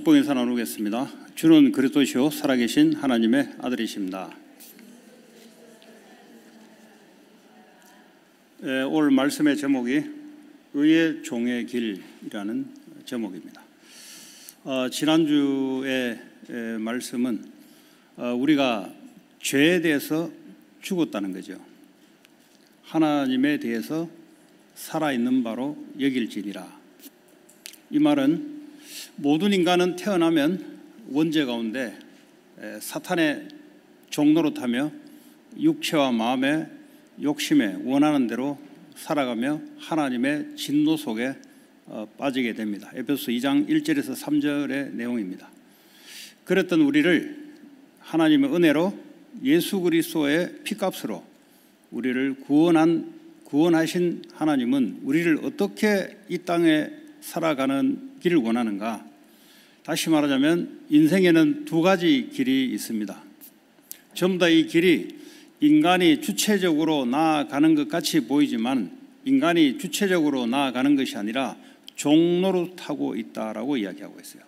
축복 인사 나누겠습니다. 주는 그리스도시요 살아계신 하나님의 아들이십니다. 오늘 말씀의 제목이 의의 종의 길이라는 제목입니다. 지난주의 말씀은 우리가 죄에 대해서 죽었다는 거죠. 하나님에 대해서 살아있는 바로 여길지니라. 이 말은 모든 인간은 태어나면 원죄 가운데 사탄의 종노릇하며 육체와 마음의 욕심에 원하는 대로 살아가며 하나님의 진노 속에 빠지게 됩니다. 에베소서 2장 1절에서 3절의 내용입니다. 그랬던 우리를 하나님의 은혜로 예수 그리스도의 피값으로 우리를 구원하신 하나님은 우리를 어떻게 이 땅에 살아가는 길을 원하는가? 다시 말하자면 인생에는 두 가지 길이 있습니다. 전부 다 이 길이 인간이 주체적으로 나아가는 것 같이 보이지만 인간이 주체적으로 나아가는 것이 아니라 종노릇하고 있다라고 이야기하고 있어요.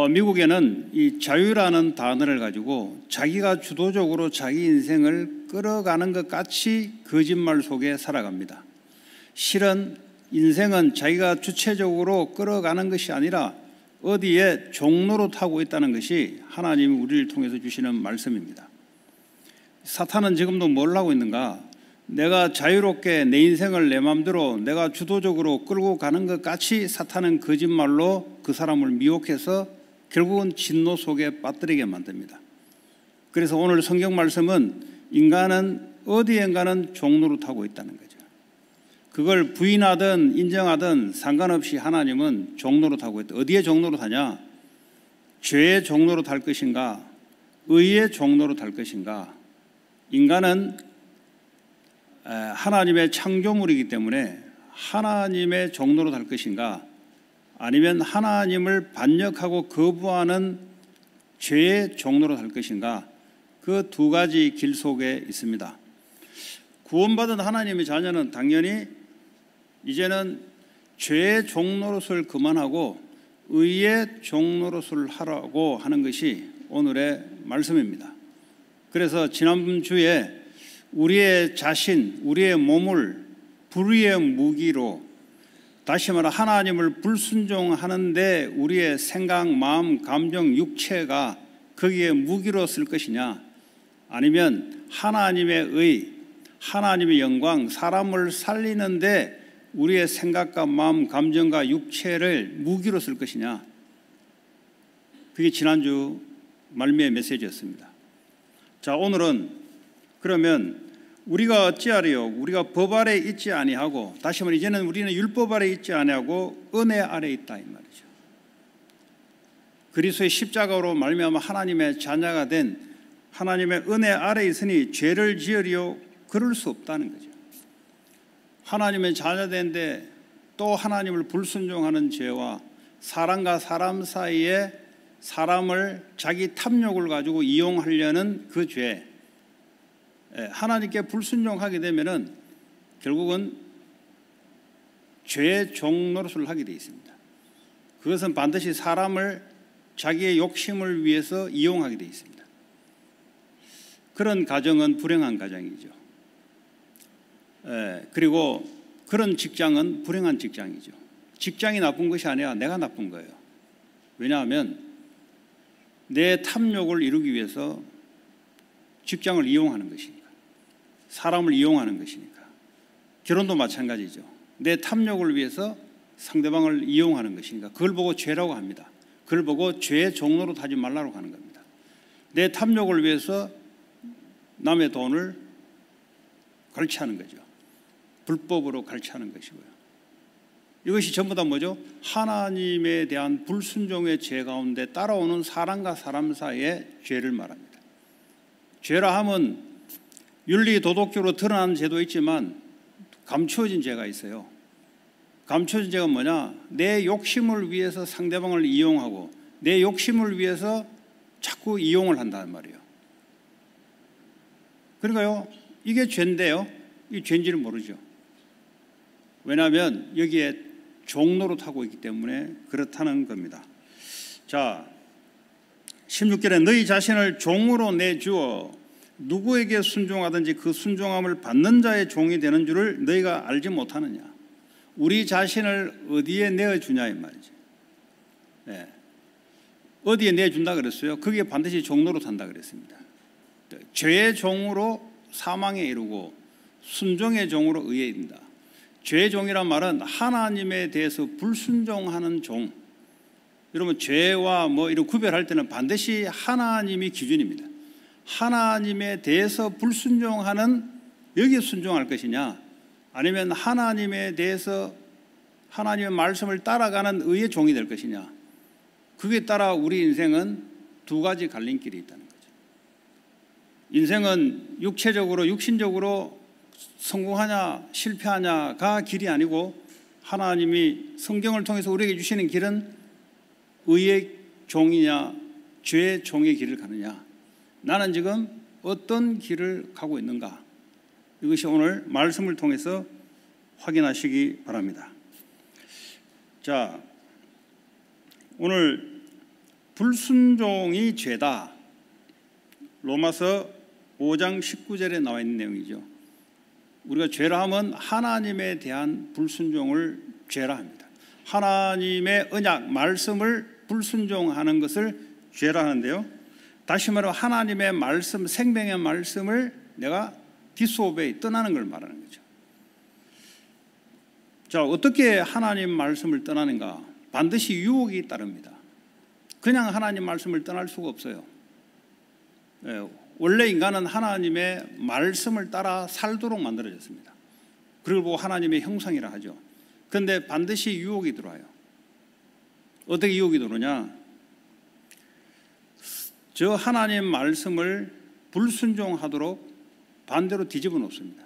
미국에는 이 자유라는 단어를 가지고 자기가 주도적으로 자기 인생을 끌어가는 것 같이 거짓말 속에 살아갑니다. 실은 인생은 자기가 주체적으로 끌어가는 것이 아니라 어디에 종노릇하고 있다는 것이 하나님이 우리를 통해서 주시는 말씀입니다. 사탄은 지금도 뭘 하고 있는가? 내가 자유롭게 내 인생을 내 마음대로 내가 주도적으로 끌고 가는 것 같이 사탄은 거짓말로 그 사람을 미혹해서 결국은 진노 속에 빠뜨리게 만듭니다. 그래서 오늘 성경 말씀은 인간은 어디엔가는 종노릇하고 있다는 거죠. 그걸 부인하든 인정하든 상관없이 하나님은 종노릇하고 있다. 어디에 종노릇하냐? 죄의 종노릇할 것인가? 의의 종노릇할 것인가? 인간은 하나님의 창조물이기 때문에 하나님의 종노릇할 것인가? 아니면 하나님을 반역하고 거부하는 죄의 종노릇할 것인가? 그 두 가지 길 속에 있습니다. 구원받은 하나님의 자녀는 당연히 이제는 죄의 종노릇을 그만하고 의의 종노릇을 하라고 하는 것이 오늘의 말씀입니다. 그래서 지난주에 우리의 자신, 우리의 몸을 불의의 무기로, 다시 말해 하나님을 불순종하는데 우리의 생각, 마음, 감정, 육체가 거기에 무기로 쓸 것이냐, 아니면 하나님의 의, 하나님의 영광, 사람을 살리는데 우리의 생각과 마음, 감정과 육체를 무기로 쓸 것이냐. 그게 지난주 말미의 메시지였습니다. 자, 오늘은 그러면 우리가 어찌하리요? 우리가 법 아래 있지 아니하고, 다시 말해 이제는 우리는 율법 아래 있지 아니하고 은혜 아래 있다 이 말이죠. 그리스도의 십자가로 말미암아 하나님의 자녀가 된 하나님의 은혜 아래 있으니 죄를 지으리요? 그럴 수 없다는 거죠. 하나님의 자녀된데 또 하나님을 불순종하는 죄와 사람과 사람 사이에 사람을 자기 탐욕을 가지고 이용하려는 그 죄, 하나님께 불순종하게 되면은 결국은 죄의 종노릇을 하게 되어 있습니다. 그것은 반드시 사람을 자기의 욕심을 위해서 이용하게 되어 있습니다. 그런 가정은 불행한 가정이죠. 그리고 그런 직장은 불행한 직장이죠. 직장이 나쁜 것이 아니라 내가 나쁜 거예요. 왜냐하면 내 탐욕을 이루기 위해서 직장을 이용하는 것이니까, 사람을 이용하는 것이니까. 결혼도 마찬가지죠. 내 탐욕을 위해서 상대방을 이용하는 것이니까 그걸 보고 죄라고 합니다. 그걸 보고 죄의 종노릇 하지 말라고 하는 겁니다. 내 탐욕을 위해서 남의 돈을 갈취하는 거죠. 불법으로 갈취하는 것이고요. 이것이 전부 다 뭐죠? 하나님에 대한 불순종의 죄 가운데 따라오는 사람과 사람 사이의 죄를 말합니다. 죄라 함은 윤리 도덕적으로 드러나는 죄도 있지만 감추어진 죄가 있어요. 감추어진 죄가 뭐냐? 내 욕심을 위해서 상대방을 이용하고 내 욕심을 위해서 자꾸 이용을 한다는 말이에요. 그러니까요, 이게 죄인데요, 이 죄인지를 모르죠. 왜냐하면 여기에 종노릇하고 있기 때문에 그렇다는 겁니다. 자, 16절에 너희 자신을 종으로 내주어 누구에게 순종하든지 그 순종함을 받는 자의 종이 되는 줄을 너희가 알지 못하느냐. 우리 자신을 어디에 내어주냐 이 말이지. 네. 어디에 내준다 그랬어요? 그게 반드시 종로로 산다 그랬습니다. 죄의 종으로 사망에 이르고 순종의 종으로 의에 이른다. 죄의 종이란 말은 하나님에 대해서 불순종하는 종. 여러분, 죄와 뭐 이런 구별할 때는 반드시 하나님이 기준입니다. 하나님에 대해서 불순종하는, 여기에 순종할 것이냐, 아니면 하나님에 대해서 하나님의 말씀을 따라가는 의의 종이 될 것이냐. 그게 따라 우리 인생은 두 가지 갈림길이 있다는 거죠. 인생은 육체적으로 육신적으로 성공하냐 실패하냐가 길이 아니고, 하나님이 성경을 통해서 우리에게 주시는 길은 의의 종이냐 죄의 종의 길을 가느냐, 나는 지금 어떤 길을 가고 있는가, 이것이 오늘 말씀을 통해서 확인하시기 바랍니다. 자, 오늘 불순종이 죄다, 로마서 5장 19절에 나와 있는 내용이죠. 우리가 죄라 하면 하나님에 대한 불순종을 죄라 합니다. 하나님의 언약 말씀을 불순종하는 것을 죄라 하는데요, 다시 말하면 하나님의 말씀, 생명의 말씀을 내가 디스오베이, 떠나는 걸 말하는 거죠. 자, 어떻게 하나님 말씀을 떠나는가? 반드시 유혹이 따릅니다. 그냥 하나님 말씀을 떠날 수가 없어요. 원래 인간은 하나님의 말씀을 따라 살도록 만들어졌습니다. 그리고 하나님의 형상이라 하죠. 그런데 반드시 유혹이 들어와요. 어떻게 유혹이 들어오냐? 저 하나님 말씀을 불순종하도록 반대로 뒤집어 놓습니다.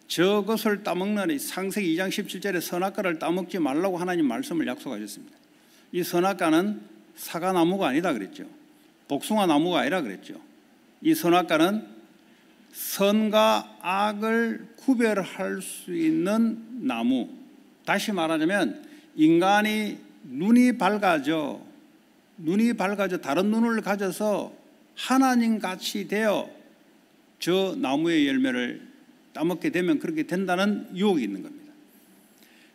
저것을 따먹는, 창세기 2장 17절에 선악과를 따먹지 말라고 하나님 말씀을 약속하셨습니다. 이 선악과는 사과나무가 아니다 그랬죠. 복숭아나무가 아니라 그랬죠. 이 선악과는 선과 악을 구별할 수 있는 나무, 다시 말하자면 인간이 눈이 밝아져 다른 눈을 가져서 하나님같이 되어 저 나무의 열매를 따먹게 되면 그렇게 된다는 유혹이 있는 겁니다.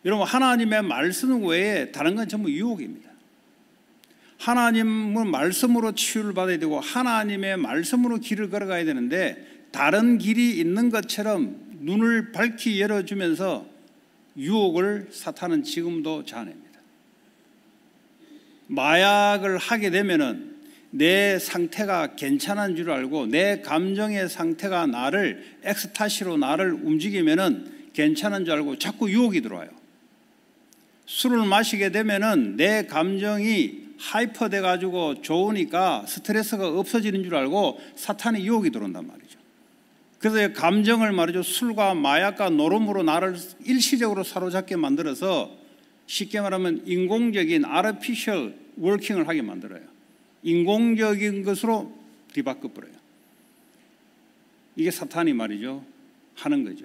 여러분, 하나님의 말씀 외에 다른 건 전부 유혹입니다. 하나님은 말씀으로 치유를 받아야 되고 하나님의 말씀으로 길을 걸어가야 되는데, 다른 길이 있는 것처럼 눈을 밝히 열어주면서 유혹을 사탄은 지금도 자아냅니다. 마약을 하게 되면은 내 상태가 괜찮은 줄 알고, 내 감정의 상태가 나를 엑스타시로 나를 움직이면은 괜찮은 줄 알고 자꾸 유혹이 들어와요. 술을 마시게 되면은 내 감정이 하이퍼 돼가지고 좋으니까 스트레스가 없어지는 줄 알고 사탄의 유혹이 들어온단 말이죠. 그래서 감정을 말이죠, 술과 마약과 노름으로 나를 일시적으로 사로잡게 만들어서, 쉽게 말하면 인공적인 artificial working을 하게 만들어요. 인공적인 것으로 뒤바꿔버려요. 이게 사탄이 말이죠 하는 거죠.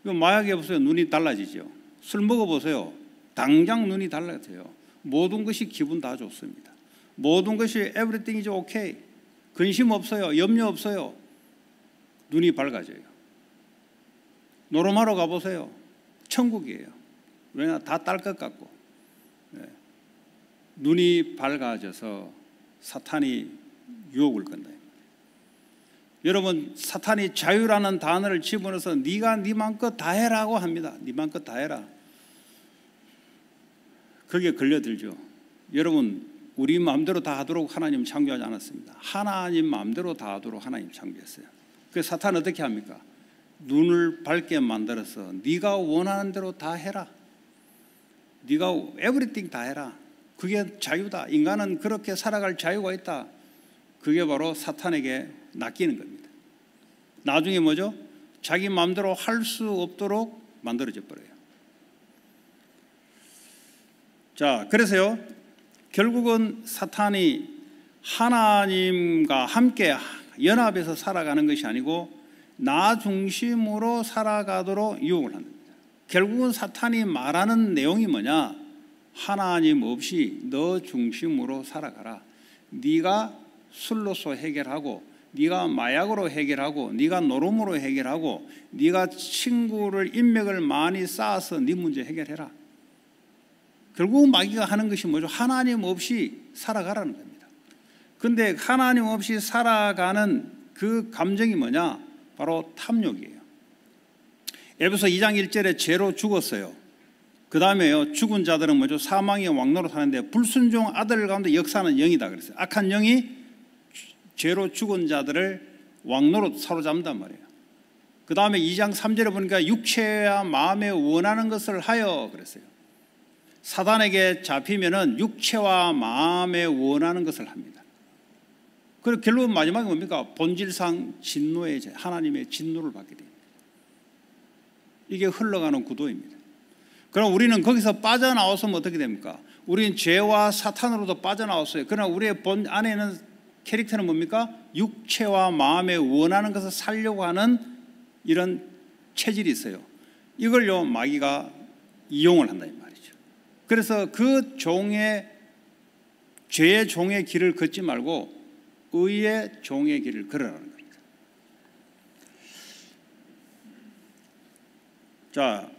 마약에 보세요, 눈이 달라지죠. 술 먹어보세요, 당장 눈이 달라져요. 모든 것이 기분 다 좋습니다. 모든 것이 everything is okay. 근심 없어요. 염려 없어요. 눈이 밝아져요. 노름하러 가보세요. 천국이에요. 왜냐, 다 딸 것 같고. 눈이 밝아져서 사탄이 유혹을 건다. 여러분, 사탄이 자유라는 단어를 집어넣어서 네가 네 맘껏 다 해라고 합니다. 네 맘껏 다 해라. 거기에 걸려들죠. 여러분, 우리 마음대로 다 하도록 하나님 창조하지 않았습니다. 하나님 마음대로 다 하도록 하나님 창조했어요. 그래서 사탄은 어떻게 합니까? 눈을 밝게 만들어서 네가 원하는 대로 다 해라. 네가 everything 다 해라. 그게 자유다. 인간은 그렇게 살아갈 자유가 있다. 그게 바로 사탄에게 낚이는 겁니다. 나중에 뭐죠? 자기 마음대로 할 수 없도록 만들어져 버려요. 자, 그래서요, 결국은 사탄이 하나님과 함께 연합해서 살아가는 것이 아니고 나 중심으로 살아가도록 유혹을 합니다. 결국은 사탄이 말하는 내용이 뭐냐? 하나님 없이 너 중심으로 살아가라. 네가 술로서 해결하고, 네가 마약으로 해결하고, 네가 노름으로 해결하고, 네가 친구를 인맥을 많이 쌓아서 네 문제 해결해라. 결국 마귀가 하는 것이 뭐죠? 하나님 없이 살아가라는 겁니다. 그런데 하나님 없이 살아가는 그 감정이 뭐냐? 바로 탐욕이에요. 에베소 2장 1절에 죄로 죽었어요. 그 다음에요, 죽은 자들은 뭐죠? 사망의 왕노릇 하는데 불순종 아들 가운데 역사하는 영이다 그랬어요. 악한 영이 죄로 죽은 자들을 왕노릇 사로잡는단 말이에요. 그 다음에 2장 3절에 보니까 육체와 마음에 원하는 것을 하여 그랬어요. 사단에게 잡히면은 육체와 마음에 원하는 것을 합니다. 그리고 결국은 마지막에 뭡니까? 본질상 진노의 죄, 하나님의 진노를 받게 됩니다. 이게 흘러가는 구도입니다. 그럼 우리는 거기서 빠져나왔으면 어떻게 됩니까? 우리는 죄와 사탄으로도 빠져나왔어요. 그러나 우리의 본 안에 있는 캐릭터는 뭡니까? 육체와 마음에 원하는 것을 살려고 하는 이런 체질이 있어요. 이걸요 마귀가 이용을 한다 이 말이죠. 그래서 그 죄의 종의 길을 걷지 말고 의의 종의 길을 걸으라는 겁니다. 자,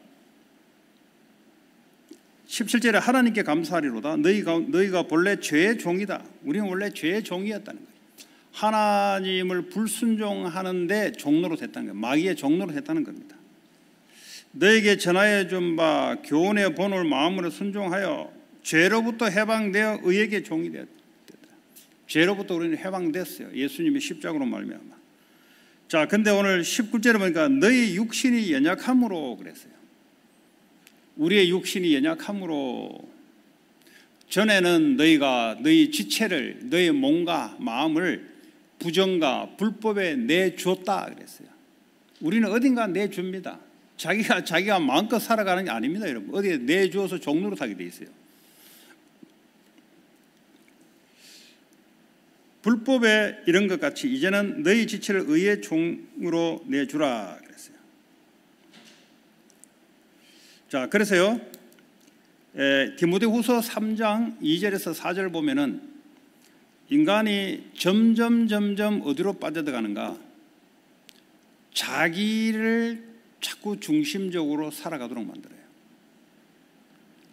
17절에 하나님께 감사하리로다. 너희가 본래 죄의 종이다. 우리는 원래 죄의 종이었다는 거예요. 하나님을 불순종하는데 종로로 됐다는 거예요. 마귀의 종로로 됐다는 겁니다. 너에게 전하여 준 바 교훈의 본을 마음으로 순종하여 죄로부터 해방되어 의에게 종이 되었다. 죄로부터 우리는 해방됐어요. 예수님의 십자가로 말미암아. 자, 근데 오늘 19절에 보니까 너희 육신이 연약함으로 그랬어요. 우리의 육신이 연약함으로. 전에는 너희가 너희 지체를, 너희 몸과 마음을 부정과 불법에 내줬다 그랬어요. 우리는 어딘가 내줍니다. 자기가 마음껏 살아가는 게 아닙니다, 여러분. 어디에 내주어서 종로로 하게 돼 있어요. 불법에 이런 것 같이 이제는 너희 지체를 의의 종으로 내주라 그랬어요. 자, 그래서요, 디모데후서 3장 2절에서 4절 보면은 인간이 점점 어디로 빠져들어가는가? 자기를 자꾸 중심적으로 살아가도록 만들어요.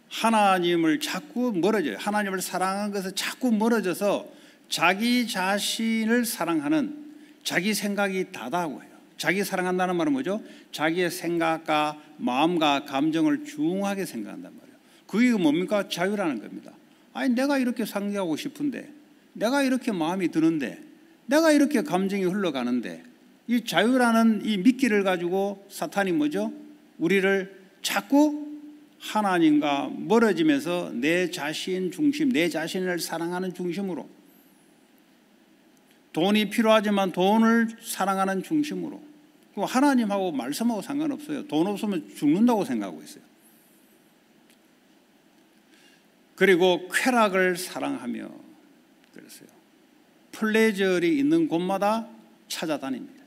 하나님을 자꾸 멀어져요. 하나님을 사랑하는 것에 자꾸 멀어져서 자기 자신을 사랑하는, 자기 생각이 다다고 해요. 자기 사랑한다는 말은 뭐죠? 자기의 생각과 마음과 감정을 중하게 생각한단 말이에요. 그게 뭡니까? 자유라는 겁니다. 아니, 내가 이렇게 상대하고 싶은데, 내가 이렇게 마음이 드는데, 내가 이렇게 감정이 흘러가는데, 이 자유라는 이 미끼를 가지고 사탄이 뭐죠? 우리를 자꾸 하나님과 멀어지면서 내 자신 중심, 내 자신을 사랑하는 중심으로, 돈이 필요하지만 돈을 사랑하는 중심으로, 하나님하고 말씀하고 상관없어요. 돈 없으면 죽는다고 생각하고 있어요. 그리고 쾌락을 사랑하며 그랬어요. 플레저리 있는 곳마다 찾아다닙니다.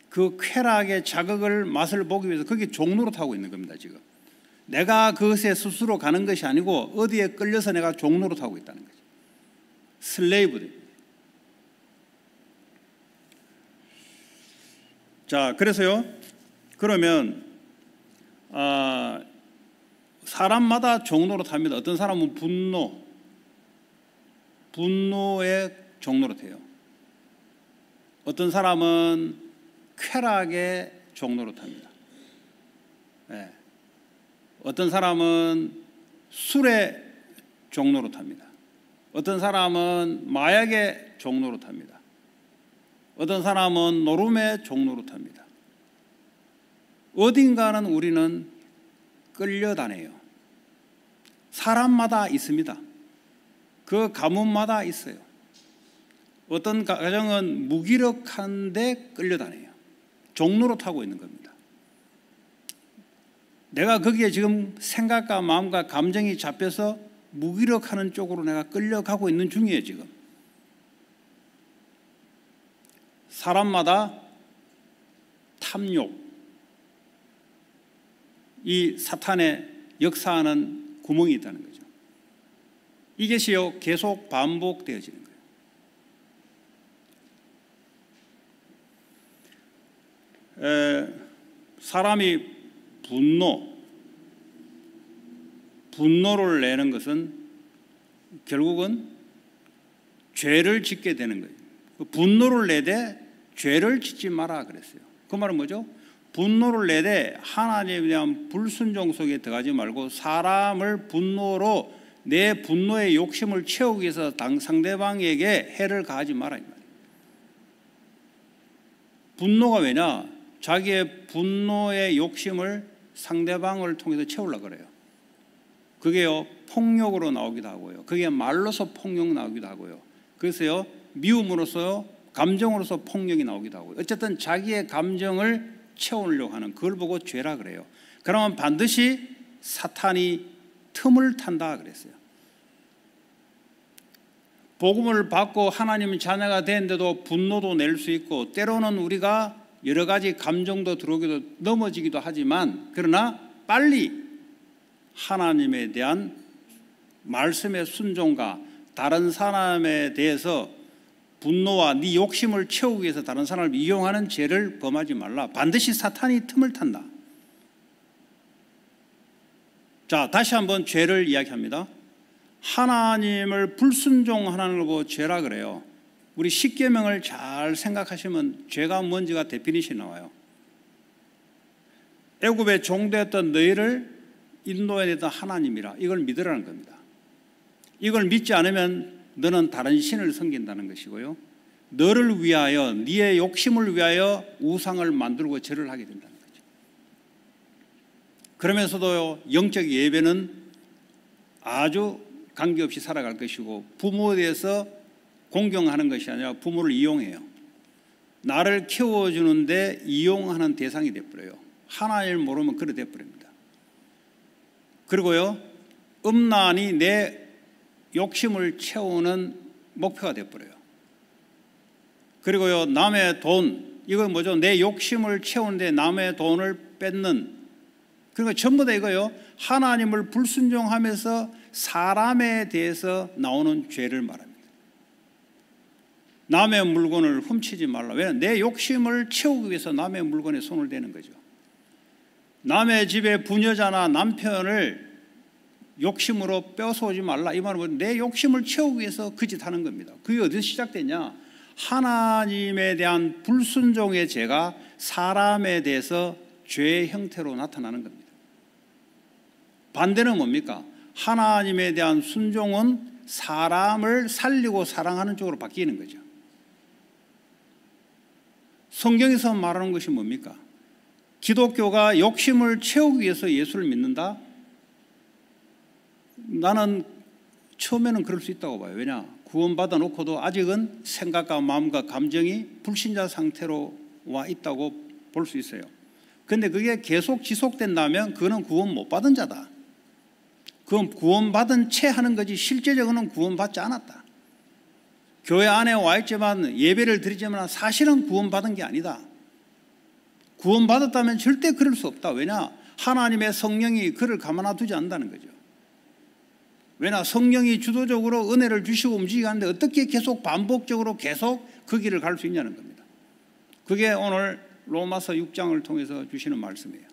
그 쾌락의 자극을, 맛을 보기 위해서 그게 종노릇하고 있는 겁니다. 지금 내가 그것에 스스로 가는 것이 아니고 어디에 끌려서 내가 종노릇하고 있다는 거죠. 슬레이브들. 자, 그래서요, 그러면 사람마다 종노릇합니다. 어떤 사람은 분노의 종노릇해요. 어떤 사람은 쾌락의 종노릇합니다. 네. 어떤 사람은 술의 종노릇합니다. 어떤 사람은 마약의 종노릇합니다. 어떤 사람은 노름의 종노릇합니다. 어딘가는 우리는 끌려다녀요. 사람마다 있습니다. 그 가문마다 있어요. 어떤 가정은 무기력한데 끌려다녀요. 종노릇하고 있는 겁니다. 내가 거기에 지금 생각과 마음과 감정이 잡혀서 무기력하는 쪽으로 내가 끌려가고 있는 중이에요, 지금. 사람마다 탐욕, 이 사탄의 역사하는 구멍이 있다는 거죠. 이것이요 계속 반복되어지는 거예요. 사람이 분노를 내는 것은 결국은 죄를 짓게 되는 거예요. 분노를 내되 죄를 짓지 마라 그랬어요. 그 말은 뭐죠? 분노를 내되 하나님에 대한 불순종 속에 들어가지 말고 사람을 분노로 내 분노의 욕심을 채우기 위해서 상대방에게 해를 가하지 마라 이 말이에요. 분노가 왜냐? 자기의 분노의 욕심을 상대방을 통해서 채우려고 그래요. 그게요 폭력으로 나오기도 하고요. 그게 말로서 폭력 나오기도 하고요. 그래서요 미움으로서 감정으로서 폭력이 나오기도 하고요. 어쨌든 자기의 감정을 채우려고 하는 그걸 보고 죄라 그래요. 그러면 반드시 사탄이 틈을 탄다 그랬어요. 복음을 받고 하나님의 자녀가 되는데도 분노도 낼 수 있고 때로는 우리가 여러 가지 감정도 들어오기도 넘어지기도 하지만 그러나 빨리 하나님에 대한 말씀의 순종과 다른 사람에 대해서 분노와 네 욕심을 채우기 위해서 다른 사람을 이용하는 죄를 범하지 말라. 반드시 사탄이 틈을 탄다. 자, 다시 한번 죄를 이야기합니다. 하나님을 불순종하는 걸 보고 죄라 그래요. 우리 십계명을 잘 생각하시면 죄가 뭔지가 데피니션이 나와요. 애굽의 종되었던 너희를 인도해냈던 하나님이라 이걸 믿으라는 겁니다. 이걸 믿지 않으면 너는 다른 신을 섬긴다는 것이고요. 너를 위하여 네의 욕심을 위하여 우상을 만들고 절을 하게 된다는 거죠. 그러면서도 영적 예배는 아주 관계없이 살아갈 것이고 부모에 대해서 공경하는 것이 아니라 부모를 이용해요. 나를 키워주는데 이용하는 대상이 되어버려요. 하나님을 모르면 그래 되어버립니다. 그리고요 음란이 내 욕심을 채우는 목표가 되어버려요. 그리고요 남의 돈, 이건 뭐죠? 내 욕심을 채우는데 남의 돈을 뺏는, 그러니까 전부 다 이거요 하나님을 불순종하면서 사람에 대해서 나오는 죄를 말합니다. 남의 물건을 훔치지 말라. 왜냐하면 내 욕심을 채우기 위해서 남의 물건에 손을 대는 거죠. 남의 집에 부녀자나 남편을 욕심으로 뺏어오지 말라. 이 말은 내 욕심을 채우기 위해서 그 짓 하는 겁니다. 그게 어디서 시작됐냐? 하나님에 대한 불순종의 죄가 사람에 대해서 죄의 형태로 나타나는 겁니다. 반대는 뭡니까? 하나님에 대한 순종은 사람을 살리고 사랑하는 쪽으로 바뀌는 거죠. 성경에서 말하는 것이 뭡니까? 기독교가 욕심을 채우기 위해서 예수를 믿는다? 나는 처음에는 그럴 수 있다고 봐요. 왜냐? 구원받아 놓고도 아직은 생각과 마음과 감정이 불신자 상태로 와 있다고 볼 수 있어요. 그런데 그게 계속 지속된다면 그거는 구원 못 받은 자다. 그건 구원받은 채 하는 거지 실제적으로는 구원받지 않았다. 교회 안에 와 있지만 예배를 드리지만 사실은 구원받은 게 아니다. 구원받았다면 절대 그럴 수 없다. 왜냐? 하나님의 성령이 그를 가만히 두지 않는다는 거죠. 왜냐? 성령이 주도적으로 은혜를 주시고 움직이게 하는데 어떻게 계속 반복적으로 계속 그 길을 갈 수 있냐는 겁니다. 그게 오늘 로마서 6장을 통해서 주시는 말씀이에요.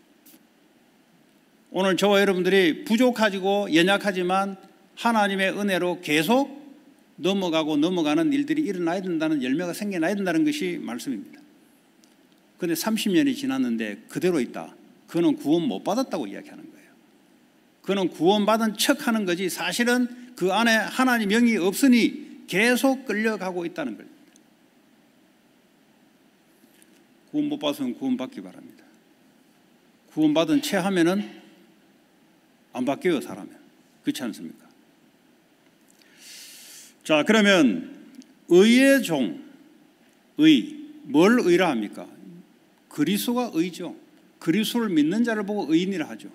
오늘 저와 여러분들이 부족하고 연약하지만 하나님의 은혜로 계속 넘어가는 일들이 일어나야 된다는, 열매가 생겨나야 된다는 것이 말씀입니다. 그런데 30년이 지났는데 그대로 있다. 그는 구원 못 받았다고 이야기하는 거예요. 그는 구원받은 척하는 거지 사실은 그 안에 하나님 영이 없으니 계속 끌려가고 있다는 겁니다. 구원 못 받으면 구원받기 바랍니다. 구원받은 채 하면은 안 바뀌어요, 사람은. 그렇지 않습니까? 자, 그러면 의의 종, 뭘 의라 합니까? 그리스도가 의죠. 그리스도를 믿는 자를 보고 의인이라 하죠.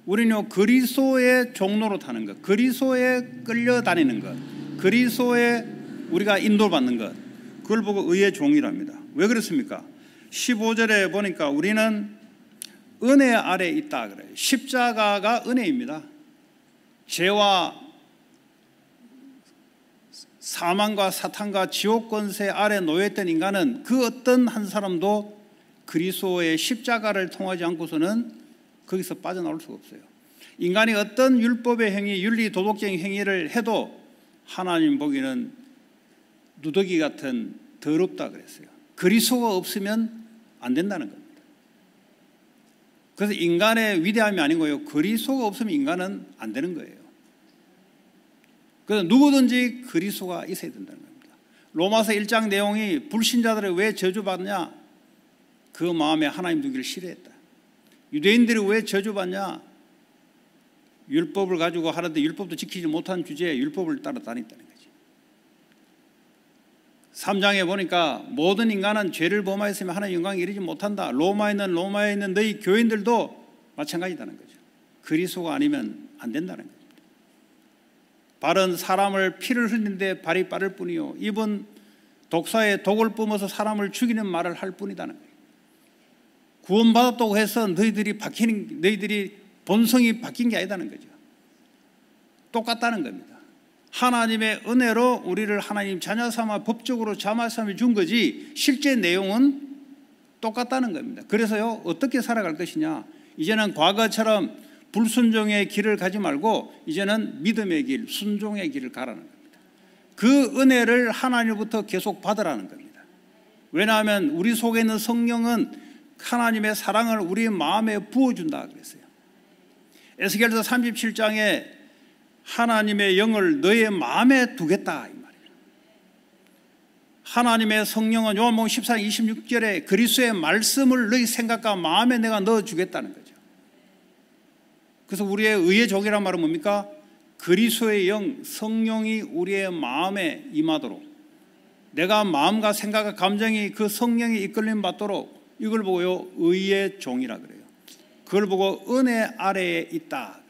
우리는 그리스도의 종로로 타는 것, 그리스도에 끌려다니는 것, 그리스도에 우리가 인도받는 것, 그걸 보고 의의 종이랍니다. 왜 그렇습니까? 15절에 보니까 우리는 은혜 아래 있다 그래요. 십자가가 은혜입니다. 죄와 사망과 사탄과 지옥 권세 아래 놓여있던 인간은 그 어떤 한 사람도 그리스도의 십자가를 통하지 않고서는 거기서 빠져나올 수가 없어요. 인간이 어떤 율법의 행위, 윤리 도덕적인 행위를 해도 하나님 보기에는 누더기 같은 더럽다 그랬어요. 그리스도가 없으면 안 된다는 겁니다. 그래서 인간의 위대함이 아니고요, 그리스도가 없으면 인간은 안 되는 거예요. 그래서 누구든지 그리스도가 있어야 된다는 겁니다. 로마서 1장 내용이 불신자들을 왜 저주받냐? 그 마음에 하나님 두기를 싫어했다. 유대인들이 왜 저주받냐? 율법을 가지고 하는데 율법도 지키지 못한 주제에 율법을 따라다녔다는 거지. 3장에 보니까 모든 인간은 죄를 범하였으면 하나님의 영광에 이르지 못한다. 로마에 있는 너희 교인들도 마찬가지다는 거죠. 그리스도가 아니면 안 된다는 겁니다. 발은 사람을 피를 흘리는데 발이 빠를 뿐이요, 입은 독사에 독을 뿜어서 사람을 죽이는 말을 할 뿐이다는 거예요. 구원받았다고 해서 너희들이 본성이 바뀐 게 아니다는 거죠. 똑같다는 겁니다. 하나님의 은혜로 우리를 하나님 자녀 삼아 법적으로 자녀 삼아 준 거지 실제 내용은 똑같다는 겁니다. 그래서요, 어떻게 살아갈 것이냐? 이제는 과거처럼 불순종의 길을 가지 말고 이제는 믿음의 길, 순종의 길을 가라는 겁니다. 그 은혜를 하나님부터 계속 받으라는 겁니다. 왜냐하면 우리 속에 있는 성령은 하나님의 사랑을 우리 마음에 부어준다 그랬어요. 에스겔서 37장에 하나님의 영을 너의 마음에 두겠다 이 말이에요. 하나님의 성령은 요한복음 14장 26절에 그리스도의 말씀을 너희 생각과 마음에 내가 넣어주겠다는 거죠. 그래서 우리의 의의 종이란 말은 뭡니까? 그리스도의 영, 성령이 우리의 마음에 임하도록, 내가 마음과 생각과 감정이 그 성령에 이끌림 받도록, 이걸 보고요 의의 종이라 그래요. 그걸 보고 은혜 아래에 있다.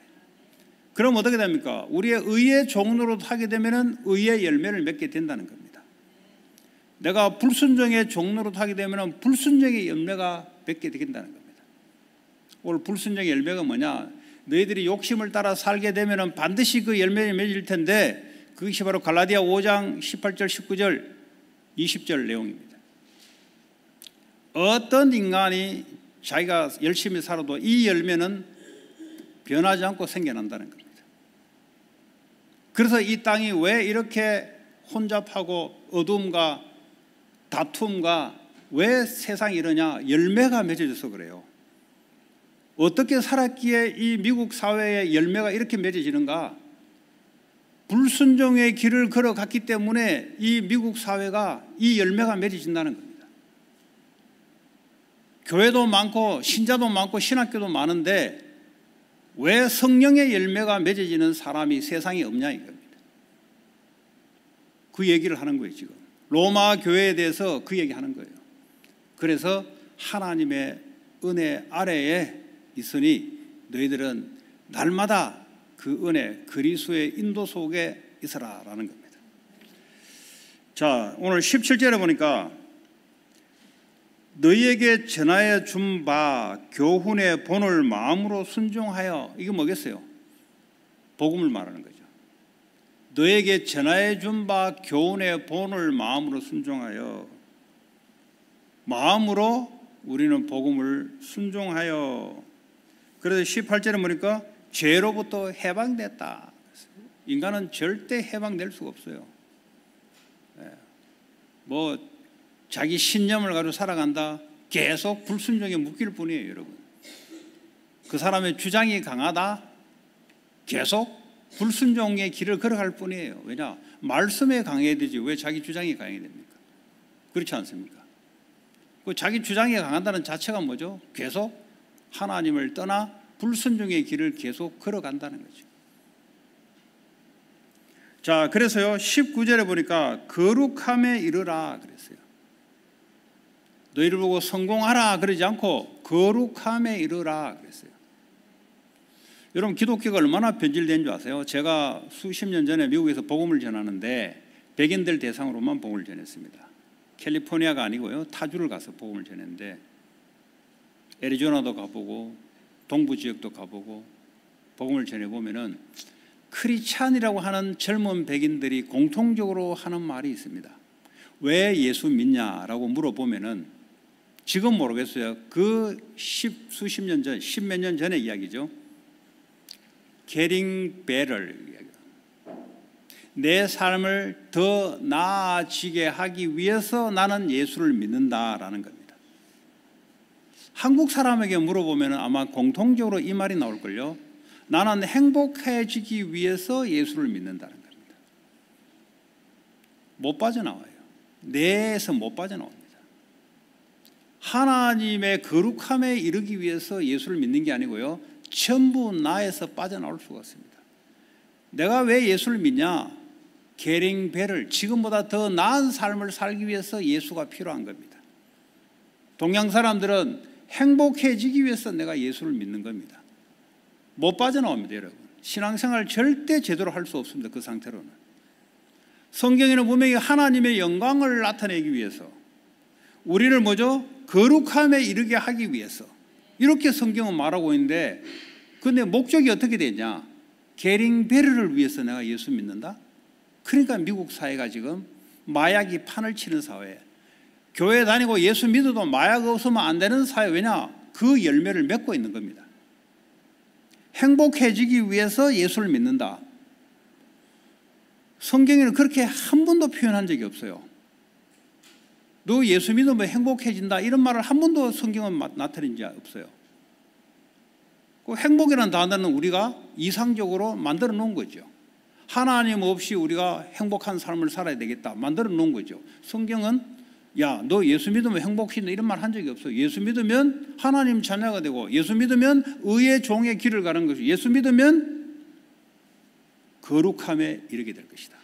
그럼 어떻게 됩니까? 우리의 의의 종으로 하게 되면 의의 열매를 맺게 된다는 겁니다. 내가 불순종의 종으로 하게 되면 불순종의 열매가 맺게 된다는 겁니다. 오늘 불순종의 열매가 뭐냐? 너희들이 욕심을 따라 살게 되면 반드시 그 열매를 맺을 텐데, 그것이 바로 갈라디아 5장 18절 19절 20절 내용입니다. 어떤 인간이 자기가 열심히 살아도 이 열매는 변하지 않고 생겨난다는 겁니다. 그래서 이 땅이 왜 이렇게 혼잡하고 어둠과 다툼과 왜 세상이 이러냐? 열매가 맺어져서 그래요. 어떻게 살았기에 이 미국 사회의 열매가 이렇게 맺어지는가? 불순종의 길을 걸어갔기 때문에 이 미국 사회가 이 열매가 맺어진다는 겁니다. 교회도 많고 신자도 많고 신학교도 많은데 왜 성령의 열매가 맺어지는 사람이 세상에 없냐 이겁니다. 그 얘기를 하는 거예요. 지금 로마 교회에 대해서 그 얘기하는 거예요. 그래서 하나님의 은혜 아래에 있으니 너희들은 날마다 그 은혜 그리스도의 인도 속에 있으라라는 겁니다. 자, 오늘 17절에 보니까 너희에게 전하여 준 바 교훈의 본을 마음으로 순종하여, 이게 뭐겠어요? 복음을 말하는 거죠. 너희에게 전하여 준 바 교훈의 본을 마음으로 순종하여, 마음으로 우리는 복음을 순종하여. 그래서 18절에 보니까 죄로부터 해방됐다. 인간은 절대 해방될 수가 없어요. 뭐 자기 신념을 가지고 살아간다, 계속 불순종에 묶일 뿐이에요. 여러분, 그 사람의 주장이 강하다, 계속 불순종의 길을 걸어갈 뿐이에요. 왜냐? 말씀에 강해야 되지 왜 자기 주장이 강해야 됩니까? 그렇지 않습니까? 그 자기 주장이 강한다는 자체가 뭐죠? 계속 하나님을 떠나 불순종의 길을 계속 걸어간다는 거죠. 자, 그래서요 19절에 보니까 거룩함에 이르라 그랬어요. 너희를 보고 성공하라 그러지 않고 거룩함에 이르라 그랬어요. 여러분, 기독교가 얼마나 변질된 줄 아세요? 제가 수십 년 전에 미국에서 복음을 전하는데 백인들 대상으로만 복음을 전했습니다. 캘리포니아가 아니고요, 타주를 가서 복음을 전했는데 애리조나도 가보고 동부 지역도 가보고 복음을 전해보면은 크리스찬이라고 하는 젊은 백인들이 공통적으로 하는 말이 있습니다. 왜 예수 믿냐라고 물어보면은 지금 모르겠어요. 그 수십 년 전, 십몇 년 전의 이야기죠. Getting better. 내 삶을 더 나아지게 하기 위해서 나는 예수를 믿는다라는 겁니다. 한국 사람에게 물어보면 아마 공통적으로 이 말이 나올걸요. 나는 행복해지기 위해서 예수를 믿는다는 겁니다. 못 빠져나와요. 내에서 못 빠져나옵니다. 하나님의 거룩함에 이르기 위해서 예수를 믿는 게 아니고요. 전부 나에서 빠져나올 수가 없습니다. 내가 왜 예수를 믿냐? Getting better, 지금보다 더 나은 삶을 살기 위해서 예수가 필요한 겁니다. 동양 사람들은 행복해지기 위해서 내가 예수를 믿는 겁니다. 못 빠져나옵니다, 여러분. 신앙생활 절대 제대로 할 수 없습니다, 그 상태로는. 성경에는 분명히 하나님의 영광을 나타내기 위해서, 우리를 뭐죠? 거룩함에 이르게 하기 위해서, 이렇게 성경은 말하고 있는데, 근데 목적이 어떻게 되냐? Getting better를 위해서 내가 예수 믿는다? 그러니까 미국 사회가 지금 마약이 판을 치는 사회, 교회 다니고 예수 믿어도 마약 없으면 안 되는 사회. 왜냐? 그 열매를 맺고 있는 겁니다. 행복해지기 위해서 예수를 믿는다. 성경에는 그렇게 한 번도 표현한 적이 없어요. 너 예수 믿으면 행복해진다 이런 말을 한 번도 성경은 나타낸 적 없어요. 그 행복이라는 단어는 우리가 이상적으로 만들어 놓은 거죠. 하나님 없이 우리가 행복한 삶을 살아야 되겠다 만들어 놓은 거죠. 성경은 야, 너 예수 믿으면 행복해진다 이런 말 한 적이 없어요. 예수 믿으면 하나님 자녀가 되고, 예수 믿으면 의의 종의 길을 가는 것이고, 예수 믿으면 거룩함에 이르게 될 것이다.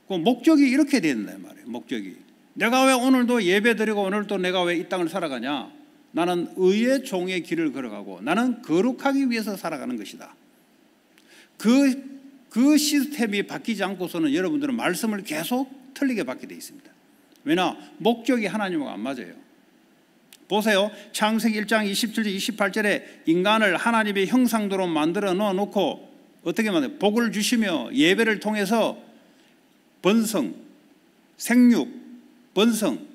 그 목적이 이렇게 된단 말이에요. 목적이 내가 왜 오늘도 예배 드리고 오늘도 내가 왜 이 땅을 살아가냐? 나는 의의 종의 길을 걸어가고 나는 거룩하기 위해서 살아가는 것이다. 그 시스템이 바뀌지 않고서는 여러분들은 말씀을 계속 틀리게 받게 되어 있습니다. 왜냐? 목적이 하나님과 안 맞아요. 보세요. 창세기 1장 27절 28절에 인간을 하나님의 형상대로 만들어 놓고 어떻게 만들어요? 복을 주시며 예배를 통해서 번성, 생육, 번성,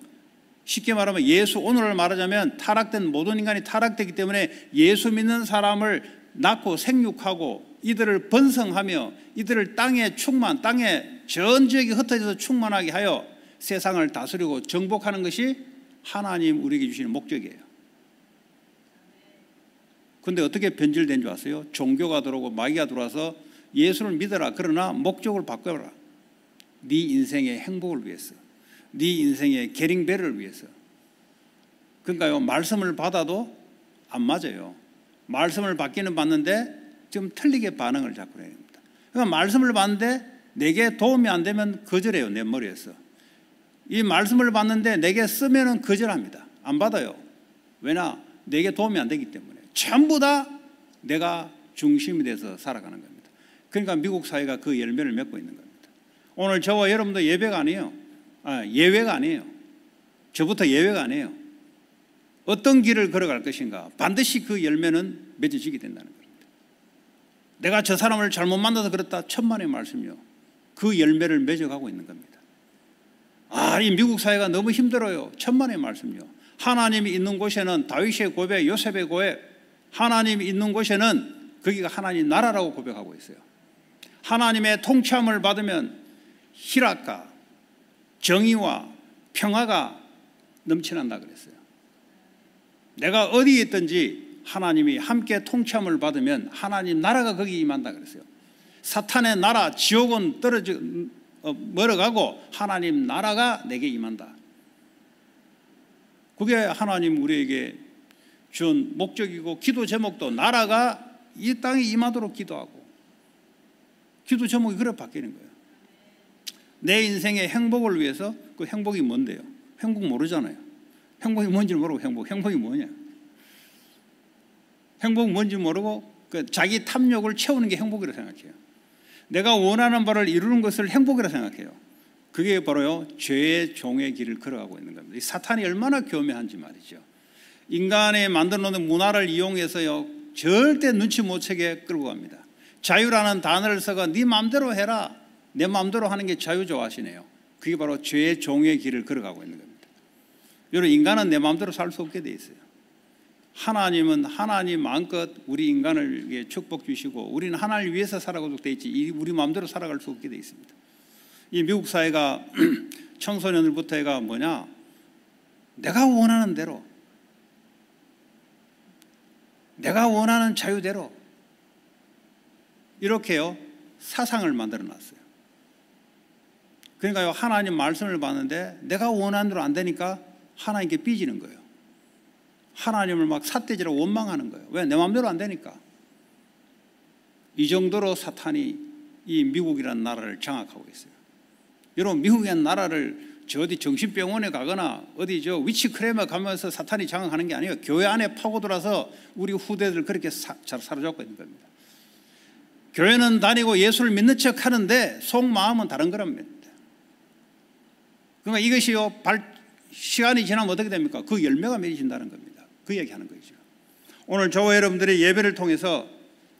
쉽게 말하면 예수, 오늘을 말하자면 타락된 모든 인간이 타락되기 때문에 예수 믿는 사람을 낳고 생육하고 이들을 번성하며 이들을 땅에 땅에 전 지역이 흩어져서 충만하게 하여 세상을 다스리고 정복하는 것이 하나님 우리에게 주시는 목적이에요. 그런데 어떻게 변질된 줄 아세요? 종교가 들어오고 마귀가 들어와서 예수를 믿어라. 그러나 목적을 바꿔라. 네 인생의 행복을 위해서, 네 인생의 getting better를 위해서. 그러니까요, 말씀을 받아도 안 맞아요. 말씀을 받기는 받는데 좀 틀리게 반응을 자꾸 해야 됩니다. 그러니까 말씀을 받는데 내게 도움이 안 되면 거절해요. 내 머리에서. 이 말씀을 받는데 내게 쓰면은 거절합니다. 안 받아요. 왜냐? 내게 도움이 안 되기 때문에. 전부 다 내가 중심이 돼서 살아가는 겁니다. 그러니까 미국 사회가 그 열매를 맺고 있는 겁니다. 오늘 저와 여러분도 예배가 아니에요. 예외가 아니에요. 저부터 예외가 아니에요. 어떤 길을 걸어갈 것인가? 반드시 그 열매는 맺어지게 된다는 겁니다. 내가 저 사람을 잘못 만나서 그렇다. 천만의 말씀이요. 그 열매를 맺어가고 있는 겁니다. 이 미국 사회가 너무 힘들어요. 천만의 말씀이요. 하나님이 있는 곳에는 다윗의 고백, 요셉의 고백, 하나님이 있는 곳에는 거기가 하나님 나라라고 고백하고 있어요. 하나님의 통치함을 받으면 희락과 정의와 평화가 넘쳐난다 그랬어요. 내가 어디에 있든지 하나님이 함께 통치함을 받으면 하나님 나라가 거기 임한다 그랬어요. 사탄의 나라 지옥은 멀어가고 하나님 나라가 내게 임한다. 그게 하나님 우리에게 준 목적이고, 기도 제목도 나라가 이 땅에 임하도록 기도하고, 기도 제목이 그래 바뀌는 거예요. 내 인생의 행복을 위해서. 그 행복이 뭔데요? 행복 모르잖아요. 행복이 뭔지 모르고 행복이 뭐냐? 행복 뭔지 모르고 자기 탐욕을 채우는 게 행복이라고 생각해요. 내가 원하는 바를 이루는 것을 행복이라고 생각해요. 그게 바로요, 죄의 종의 길을 걸어가고 있는 겁니다. 이 사탄이 얼마나 교묘한지 말이죠. 인간의 만들어 놓은 문화를 이용해서요, 절대 눈치 못 채게 끌고 갑니다. 자유라는 단어를 써가 네 마음대로 해라, 내 마음대로 하는 게 자유 좋아하시네요. 그게 바로 죄의 종의 길을 걸어가고 있는 겁니다. 여러분, 인간은 내 마음대로 살 수 없게 돼 있어요. 하나님은 하나님 마음껏 우리 인간을 위해 축복 주시고 우리는 하나님을 위해서 살아가도록 돼 있지 우리 마음대로 살아갈 수 없게 돼 있습니다. 이 미국 사회가 청소년들부터 해가 뭐냐, 내가 원하는 대로, 내가 원하는 자유대로 이렇게요 사상을 만들어 놨어요. 그러니까요, 하나님 말씀을 봤는데 내가 원하는 대로 안 되니까 하나님께 삐지는 거예요. 하나님을 막 삿대질하고 원망하는 거예요. 왜? 내 마음대로 안 되니까. 이 정도로 사탄이 이 미국이라는 나라를 장악하고 있어요. 여러분, 미국이라는 나라를 저 어디 정신병원에 가거나 어디 저 위치크레마 가면서 사탄이 장악하는 게 아니에요. 교회 안에 파고들어서 우리 후대들 그렇게 잘 사로잡고 있는 겁니다. 교회는 다니고 예수를 믿는 척 하는데 속마음은 다른 거랍니다. 그러니까 이것이요, 시간이 지나면 어떻게 됩니까? 그 열매가 맺어진다는 겁니다. 그 얘기하는 거죠. 오늘 저와 여러분들의 예배를 통해서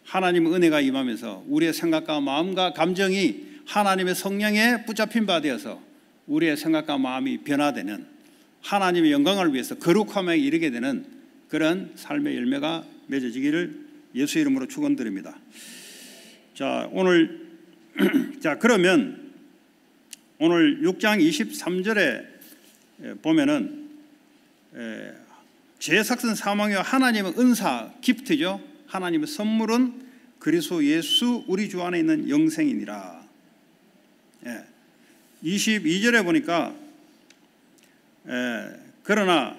하나님의 은혜가 임하면서 우리의 생각과 마음과 감정이 하나님의 성령에 붙잡힌 바 되어서 우리의 생각과 마음이 변화되는, 하나님의 영광을 위해서 거룩함에 이르게 되는 그런 삶의 열매가 맺어지기를 예수 이름으로 축원드립니다. 자, 오늘 그러면 오늘 6장 23절에 보면은 죄삭은 사망이요 하나님의 은사, 기프트죠. 하나님의 선물은 그리스도 예수 우리 주 안에 있는 영생이니라. 22절에 보니까 그러나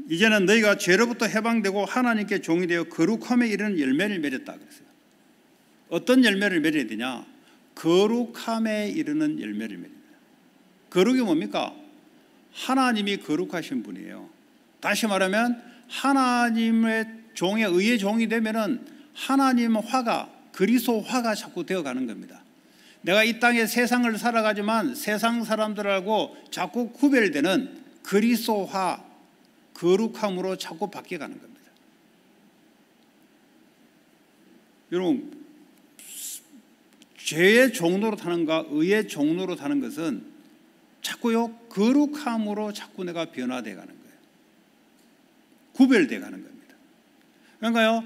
이제는 너희가 죄로부터 해방되고 하나님께 종이 되어 거룩함에 이르는 열매를 맺었다 그랬어요. 어떤 열매를 맺어야 되냐? 거룩함에 이르는 열매를 맺어야 돼요. 거룩이 뭡니까? 하나님이 거룩하신 분이에요. 다시 말하면 하나님의 종의 의의 종이 되면은 하나님의 화가, 그리스도 화가 자꾸 되어가는 겁니다. 내가 이 땅에 세상을 살아가지만 세상 사람들하고 자꾸 구별되는 그리스도화, 거룩함으로 자꾸 바뀌어가는 겁니다. 여러분, 죄의 종로로 타는가 의의 종로로 타는 것은 자꾸요 거룩함으로 자꾸 내가 변화되어 가는 거예요. 구별되어 가는 겁니다. 그러니까요,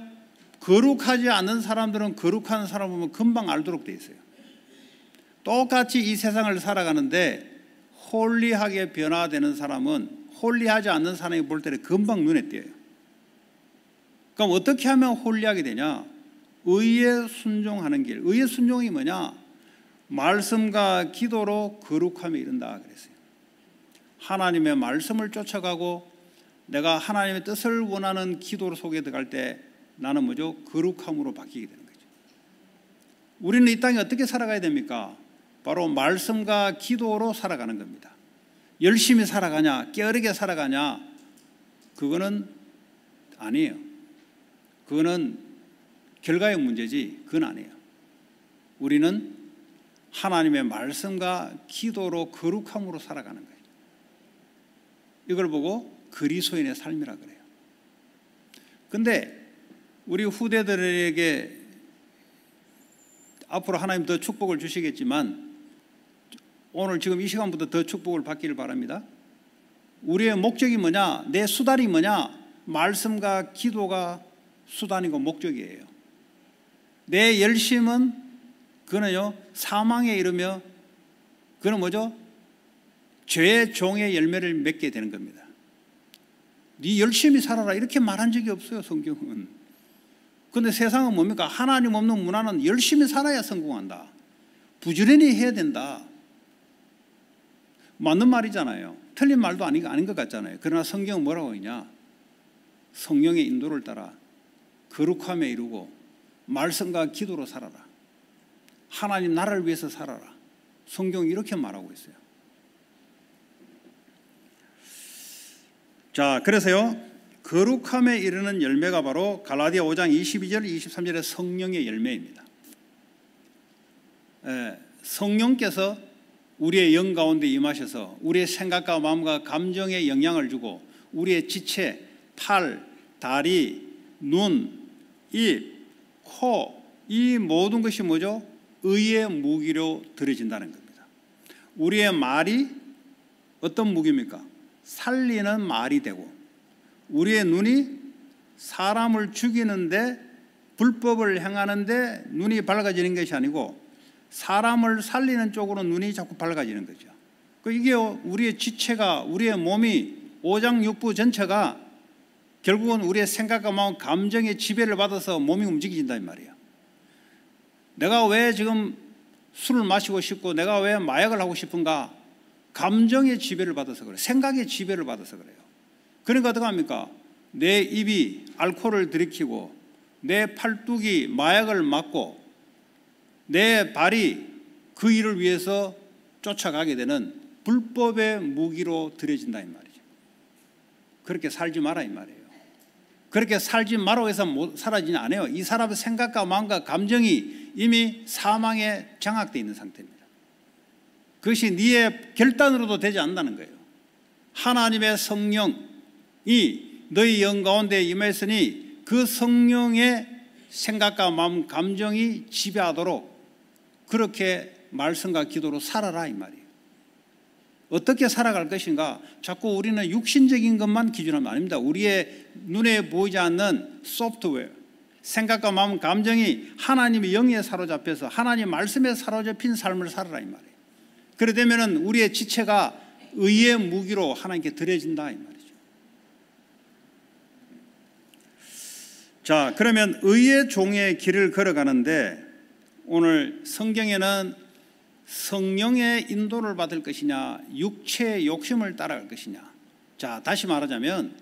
거룩하지 않는 사람들은 거룩한 사람 보면 금방 알도록 되어 있어요. 똑같이 이 세상을 살아가는데 홀리하게 변화되는 사람은 홀리하지 않는 사람이 볼 때는 금방 눈에 띄어요. 그럼 어떻게 하면 홀리하게 되냐? 의에 순종하는 길. 의의 순종이 뭐냐? 말씀과 기도로 거룩함에 이른다 그랬어요. 하나님의 말씀을 쫓아가고 내가 하나님의 뜻을 원하는 기도 속에 들어갈 때 나는 뭐죠? 거룩함으로 바뀌게 되는 거죠. 우리는 이 땅에 어떻게 살아가야 됩니까? 바로 말씀과 기도로 살아가는 겁니다. 열심히 살아가냐, 게으르게 살아가냐, 그거는 아니에요. 그거는 결과의 문제지 그건 아니에요. 우리는 하나님의 말씀과 기도로 거룩함으로 살아가는 거예요. 이걸 보고 그리스도인의 삶이라 그래요. 근데 우리 후대들에게 앞으로 하나님 더 축복을 주시겠지만 오늘 지금 이 시간부터 더 축복을 받기를 바랍니다. 우리의 목적이 뭐냐? 내 수단이 뭐냐? 말씀과 기도가 수단이고 목적이에요. 내 열심은 그거는요 사망에 이르며 그건 뭐죠? 죄의 종의 열매를 맺게 되는 겁니다. 네 열심히 살아라 이렇게 말한 적이 없어요, 성경은. 그런데 세상은 뭡니까? 하나님 없는 문화는 열심히 살아야 성공한다. 부지런히 해야 된다. 맞는 말이잖아요. 틀린 말도 아닌 것 같잖아요. 그러나 성경은 뭐라고 하냐? 성령의 인도를 따라 거룩함에 이루고 말씀과 기도로 살아라. 하나님 나라를 위해서 살아라. 성경이 이렇게 말하고 있어요. 자, 그래서요 거룩함에 이르는 열매가 바로 갈라디아 5장 22절 23절의 성령의 열매입니다. 성령께서 우리의 영 가운데 임하셔서 우리의 생각과 마음과 감정에 영향을 주고 우리의 지체, 팔, 다리, 눈, 입, 코, 이 모든 것이 뭐죠? 의의 무기로 들여진다는 겁니다. 우리의 말이 어떤 무기입니까? 살리는 말이 되고, 우리의 눈이 사람을 죽이는데 불법을 행하는데 눈이 밝아지는 것이 아니고 사람을 살리는 쪽으로 눈이 자꾸 밝아지는 거죠. 이게 우리의 지체가, 우리의 몸이 오장육부 전체가 결국은 우리의 생각과 마음, 감정의 지배를 받아서 몸이 움직여진단 말이에요. 내가 왜 지금 술을 마시고 싶고 내가 왜 마약을 하고 싶은가? 감정의 지배를 받아서 그래요. 생각의 지배를 받아서 그래요. 그러니까 어떻게 합니까? 내 입이 알코올을 들이키고 내 팔뚝이 마약을 맞고 내 발이 그 일을 위해서 쫓아가게 되는 불법의 무기로 들여진다 이 말이죠. 그렇게 살지 마라 이 말이에요. 그렇게 살지 마라고 해서 못 사라지지 않아요. 이 사람의 생각과 마음과 감정이 이미 사망에 장악되어 있는 상태입니다. 그것이 네의 결단으로도 되지 않는다는 거예요. 하나님의 성령이 너희 영 가운데 임했으니 그 성령의 생각과 마음, 감정이 지배하도록 그렇게 말씀과 기도로 살아라 이 말이에요. 어떻게 살아갈 것인가? 자꾸 우리는 육신적인 것만 기준하면 아닙니다. 우리의 눈에 보이지 않는 소프트웨어, 생각과 마음, 감정이 하나님의 영에 사로잡혀서 하나님 말씀에 사로잡힌 삶을 살아라 이 말이에요. 그래 되면은 우리의 지체가 의의 무기로 하나님께 드려진다 이 말이죠. 자, 그러면 의의 종의 길을 걸어가는데 오늘 성경에는 성령의 인도를 받을 것이냐, 육체의 욕심을 따라갈 것이냐. 자, 다시 말하자면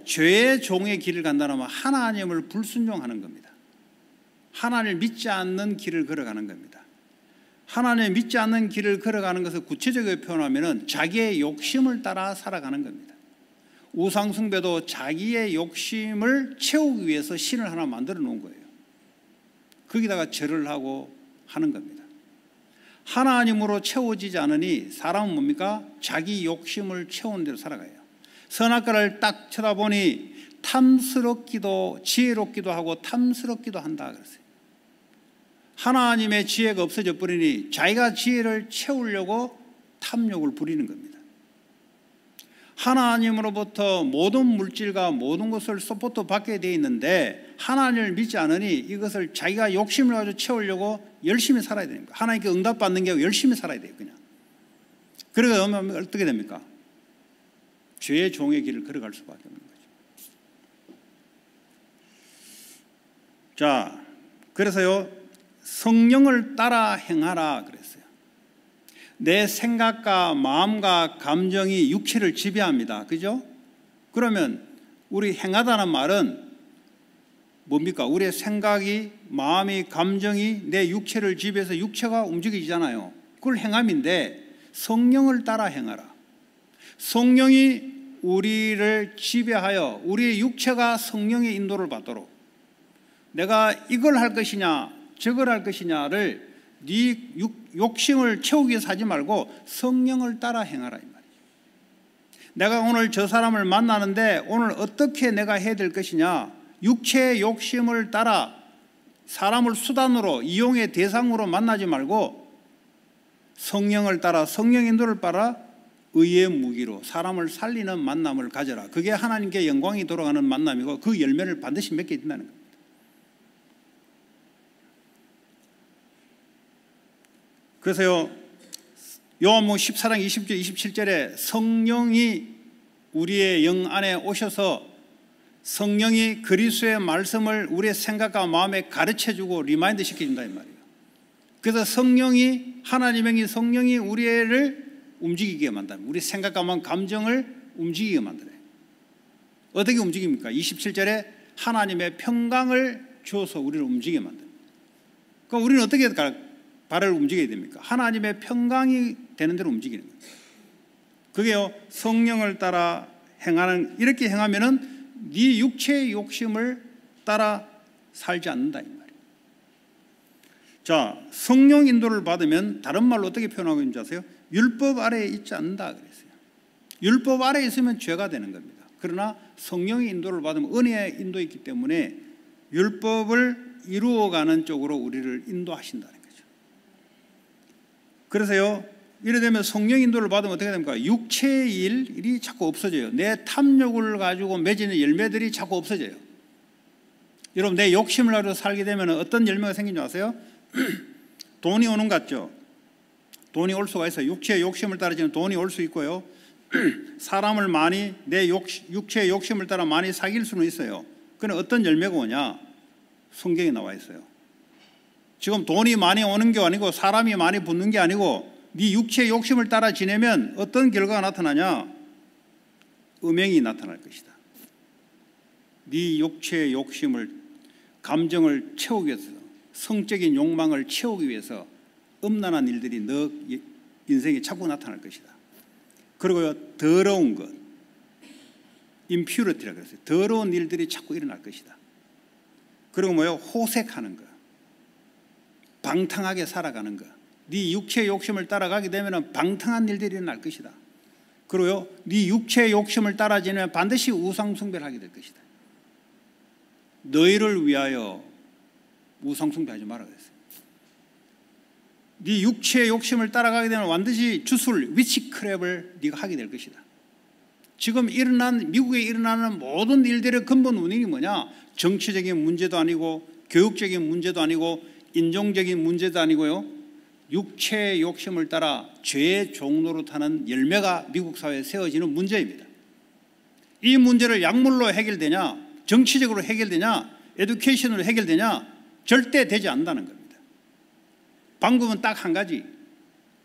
죄의 종의 길을 간다면 하나님을 불순종하는 겁니다. 하나님을 믿지 않는 길을 걸어가는 겁니다. 하나님을 믿지 않는 길을 걸어가는 것을 구체적으로 표현하면 자기의 욕심을 따라 살아가는 겁니다. 우상숭배도 자기의 욕심을 채우기 위해서 신을 하나 만들어 놓은 거예요. 거기다가 절을 하고 하는 겁니다. 하나님으로 채워지지 않으니 사람은 뭡니까? 자기 욕심을 채우는 대로 살아가요. 선악과를 딱 쳐다보니 탐스럽기도 지혜롭기도 하고 탐스럽기도 한다 그랬어요. 하나님의 지혜가 없어져 버리니 자기가 지혜를 채우려고 탐욕을 부리는 겁니다. 하나님으로부터 모든 물질과 모든 것을 서포트 받게 되어 있는데 하나님을 믿지 않으니 이것을 자기가 욕심을 가지고 채우려고 열심히 살아야 됩니다. 하나님께 응답받는 게 열심히 살아야 돼요. 그냥. 그러면 어떻게 됩니까? 죄의 종의 길을 걸어갈 수밖에 없는 거죠. 자, 그래서요 성령을 따라 행하라 그랬어요. 내 생각과 마음과 감정이 육체를 지배합니다. 그죠? 그러면 우리 행하다는 말은 뭡니까? 우리의 생각이, 마음이, 감정이 내 육체를 지배해서 육체가 움직이잖아요. 그걸 행함인데 성령을 따라 행하라. 성령이 우리를 지배하여 우리의 육체가 성령의 인도를 받도록 내가 이걸 할 것이냐 저걸 할 것이냐를 네 욕심을 채우기 위해서 하지 말고 성령을 따라 행하라 이 말이죠. 내가 오늘 저 사람을 만나는데 오늘 어떻게 내가 해야 될 것이냐, 육체의 욕심을 따라 사람을 수단으로 이용의 대상으로 만나지 말고 성령을 따라 성령 인도를 따라 의의 무기로 사람을 살리는 만남을 가져라. 그게 하나님께 영광이 돌아가는 만남이고 그 열매를 반드시 맺게 된다는 겁니다. 그래서요 요한복음 14장 20절 27절에 성령이 우리의 영 안에 오셔서 성령이 그리스도의 말씀을 우리의 생각과 마음에 가르쳐주고 리마인드 시켜준다 이 말이에요. 그래서 성령이 하나님의 성령이 우리를 움직이게 만듭니다. 우리 생각과 마음 감정을 움직이게 만들어요. 어떻게 움직입니까? 27절에 하나님의 평강을 주어서 우리를 움직이게 만듭니다. 그러니까 우리는 어떻게 발을 움직여야 됩니까? 하나님의 평강이 되는 대로 움직이는 거예요. 그게요 성령을 따라 행하는, 이렇게 행하면은 네 육체의 욕심을 따라 살지 않는다 이 말이에요. 자, 성령 인도를 받으면 다른 말로 어떻게 표현하고 있는지 아세요? 율법 아래에 있지 않는다 그랬어요. 율법 아래에 있으면 죄가 되는 겁니다. 그러나 성령의 인도를 받으면 은혜의 인도에 있기 때문에 율법을 이루어가는 쪽으로 우리를 인도하신다는 거죠. 그래서요, 이래 되면 성령 인도를 받으면 어떻게 됩니까? 육체의 일이 자꾸 없어져요. 내 탐욕을 가지고 맺이는 열매들이 자꾸 없어져요. 여러분, 내 욕심을 가지고 살게 되면 어떤 열매가 생긴 줄 아세요? 돈이 오는 것 같죠? 돈이 올 수가 있어요. 육체의 욕심을 따라 지금 돈이 올 수 있고요. 사람을 많이 내 육체의 욕심을 따라 많이 사귈 수는 있어요. 그럼 어떤 열매가 오냐? 성경에 나와 있어요. 지금 돈이 많이 오는 게 아니고 사람이 많이 붙는 게 아니고 네 육체의 욕심을 따라 지내면 어떤 결과가 나타나냐? 음행이 나타날 것이다. 네 육체의 욕심을, 감정을 채우기 위해서, 성적인 욕망을 채우기 위해서 음란한 일들이 너 인생에 자꾸 나타날 것이다. 그리고요, 더러운 것, impurity라고 그랬어요. 더러운 일들이 자꾸 일어날 것이다. 그리고 뭐요? 호색하는 것, 방탕하게 살아가는 것. 네 육체의 욕심을 따라가게 되면 방탕한 일들이 일어날 것이다. 그리고요, 네 육체의 욕심을 따라 지내면 반드시 우상 숭배를 하게 될 것이다. 너희를 위하여 우상 숭배하지 말라 그랬어요. 네 육체의 욕심을 따라가게 되면 반드시 주술, 위치크랩을 네가 하게 될 것이다. 지금 미국에 일어나는 모든 일들의 근본 원인이 뭐냐? 정치적인 문제도 아니고 교육적인 문제도 아니고 인종적인 문제도 아니고요, 육체의 욕심을 따라 죄의 종로로 타는 열매가 미국 사회에 세워지는 문제입니다. 이 문제를 약물로 해결되냐, 정치적으로 해결되냐, 에듀케이션으로 해결되냐? 절대 되지 않는다는 겁니다. 방법은 딱 한 가지,